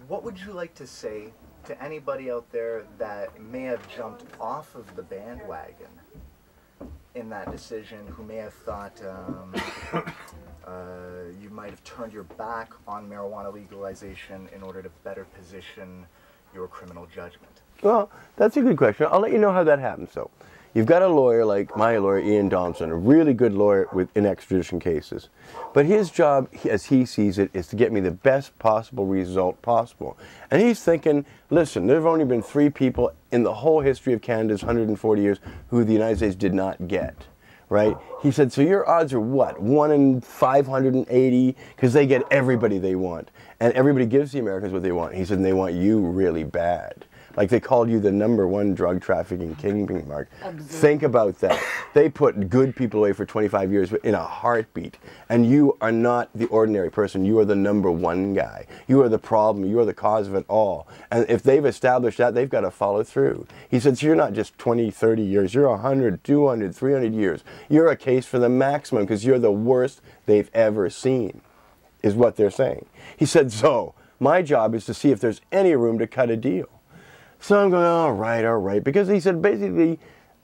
what would you like to say to anybody out there that may have jumped off of the bandwagon in that decision, who may have thought you might have turned your back on marijuana legalization in order to better position your criminal judgment? Well, that's a good question. I'll let you know how that happens. So, you've got a lawyer like my lawyer, Ian Thompson, a really good lawyer in extradition cases. But his job, as he sees it, is to get me the best possible result possible. And he's thinking, listen, there have only been 3 people in the whole history of Canada's 140 years who the United States did not get. Right? He said, so your odds are what? 1 in 580? Because they get everybody they want. And everybody gives the Americans what they want. He said, and they want you really bad. Like they called you the #1 drug trafficking kingpin, Mark. Absolutely. Think about that. They put good people away for 25 years in a heartbeat. And you are not the ordinary person. You are the #1 guy. You are the problem. You are the cause of it all. And if they've established that, they've got to follow through. He said, so you're not just 20, 30 years. You're 100, 200, 300 years. You're a case for the maximum because you're the worst they've ever seen, is what they're saying. He said, so my job is to see if there's any room to cut a deal. So I'm going, all right, because he said, basically,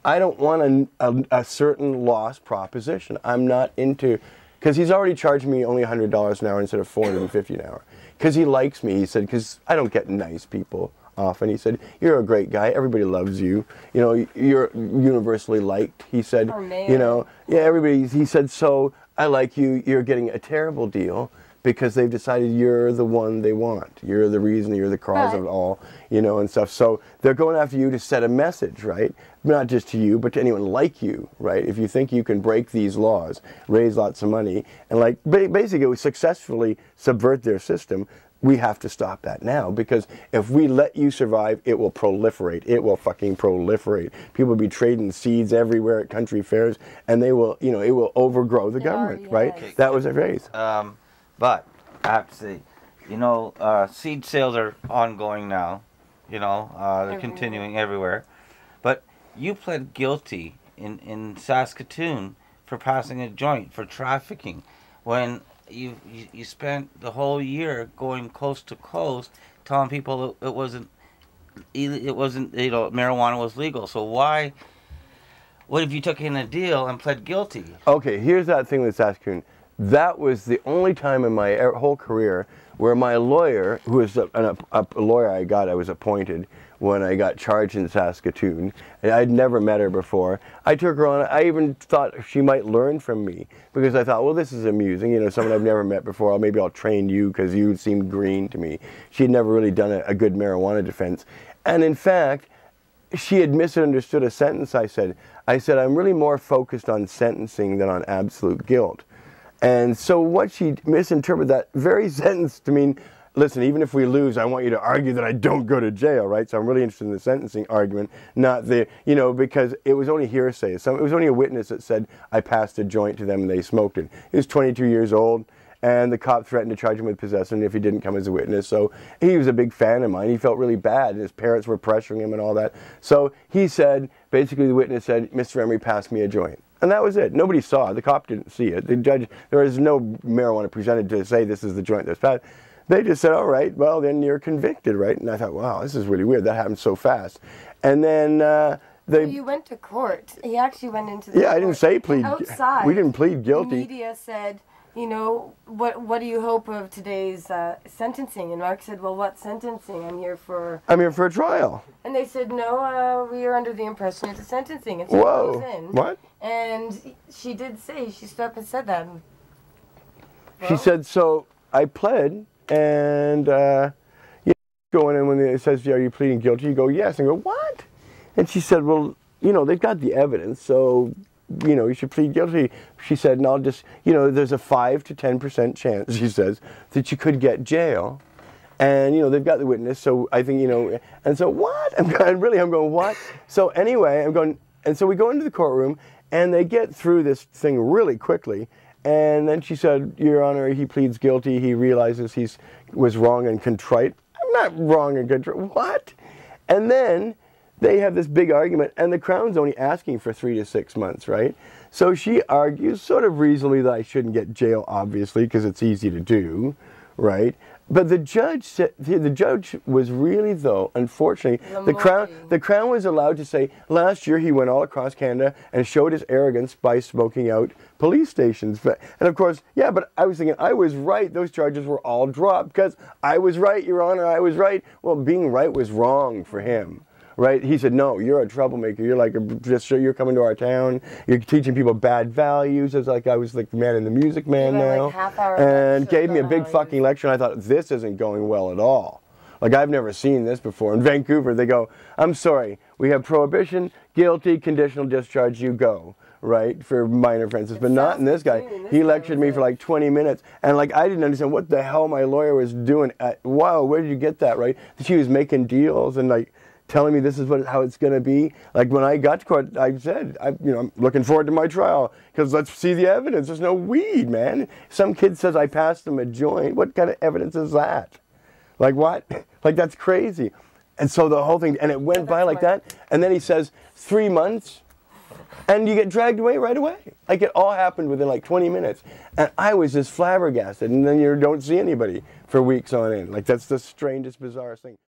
I don't want a certain loss proposition. I'm not into, because he's already charged me only $100 an hour instead of $450 an hour. Because he likes me, he said, because I don't get nice people often. He said, you're a great guy, everybody loves you. You know, you're universally liked, he said. You know, yeah, everybody, he said, so I like you, you're getting a terrible deal. Because they've decided you're the one they want. You're the reason, you're the cause of it all, you know, and stuff. So they're going after you to set a message, right? Not just to you, but to anyone like you, right? If you think you can break these laws, raise lots of money, and like basically successfully subvert their system, we have to stop that now. Because if we let you survive, it will proliferate. It will fucking proliferate. People will be trading seeds everywhere at country fairs, and they will, you know, it will overgrow the government, right? Okay. That was their phrase. But I have to say, you know, seed sales are ongoing now. You know, they're continuing everywhere. But you pled guilty in Saskatoon for passing a joint for trafficking, when you spent the whole year going coast to coast telling people it wasn't you know, marijuana was legal. So why? What if you took in a deal and pled guilty? Okay, here's that thing with Saskatoon. That was the only time in my whole career where my lawyer, who was a lawyer I was appointed when I got charged in Saskatoon, and I'd never met her before. I took her on, I even thought she might learn from me, because I thought, well, this is amusing, you know, someone I've never met before, maybe I'll train you because you seem green to me. She'd never really done a good marijuana defense. And in fact, she had misunderstood a sentence I said. I said, I'm really more focused on sentencing than on absolute guilt. And so what she misinterpreted that very sentence to mean, listen, even if we lose, I want you to argue that I don't go to jail, right? So I'm really interested in the sentencing argument, not the, you know, because it was only hearsay. So it was only a witness that said, I passed a joint to them and they smoked it. He was 22 years old, and the cop threatened to charge him with possession if he didn't come as a witness. So he was a big fan of mine. He felt really bad, and his parents were pressuring him and all that. So he said, basically the witness said, Mr. Emery passed me a joint. And that was it. Nobody saw it. The cop didn't see it. The judge, there was no marijuana presented to say this is the joint that's passed. They just said, all right, well, then you're convicted, right? And I thought, wow, this is really weird. That happened so fast. And then you went to court. He actually went into the court. I didn't say plead. Outside. We didn't plead guilty. The media said, you know, what do you hope of today's sentencing? And Mark said, well, what sentencing? I'm here for a trial. And they said, no, we are under the impression it's a sentencing. And she Whoa. goes in. What? And she did say, she stood up and said that. Well, she said, so I pled, and you go in, and when it says, are you pleading guilty? You go, yes. And I go, what? And she said, well, you know, they've got the evidence, so, you know, you should plead guilty. She said, and I'll just, you know, there's a 5 to 10% chance, she says, that you could get jail. And, you know, they've got the witness, so I think, you know, and so what? I'm going, what? So anyway, I'm going, and so we go into the courtroom, and they get through this thing really quickly. And then she said, Your Honor, he pleads guilty. He realizes he was wrong and contrite. I'm not wrong and contrite. What? And then they have this big argument, and the Crown's only asking for 3 to 6 months, right? So she argues sort of reasonably that I shouldn't get jail, obviously, because it's easy to do, right? But the judge said, the judge was really, though, unfortunately, the Crown was allowed to say last year he went all across Canada and showed his arrogance by smoking out police stations. But, and of course, yeah, but I was thinking, I was right. Those charges were all dropped because I was right, Your Honor, I was right. Well, being right was wrong for him. Right? He said, no, you're a troublemaker. You're like, you're coming to our town. You're teaching people bad values. It's like I was like the Man in the Music Man now. Like and gave me a big fucking lecture. And I thought, this isn't going well at all. Like, I've never seen this before. In Vancouver, they go, I'm sorry, we have prohibition, guilty, conditional discharge, you go. Right, for minor offenses, but not in this guy. He lectured me for like 20 minutes, and like I didn't understand what the hell my lawyer was doing. Wow, where did you get that? Right, she was making deals and like telling me this is how it's going to be. Like when I got to court, I said, I'm looking forward to my trial because let's see the evidence. There's no weed, man. Some kid says I passed him a joint. What kind of evidence is that? Like what? Like that's crazy. And so the whole thing, and it went by like that. And then he says 3 months. And you get dragged away right away. Like it all happened within like 20 minutes. And I was just flabbergasted. And then you don't see anybody for weeks on end. Like that's the strangest, bizarre thing.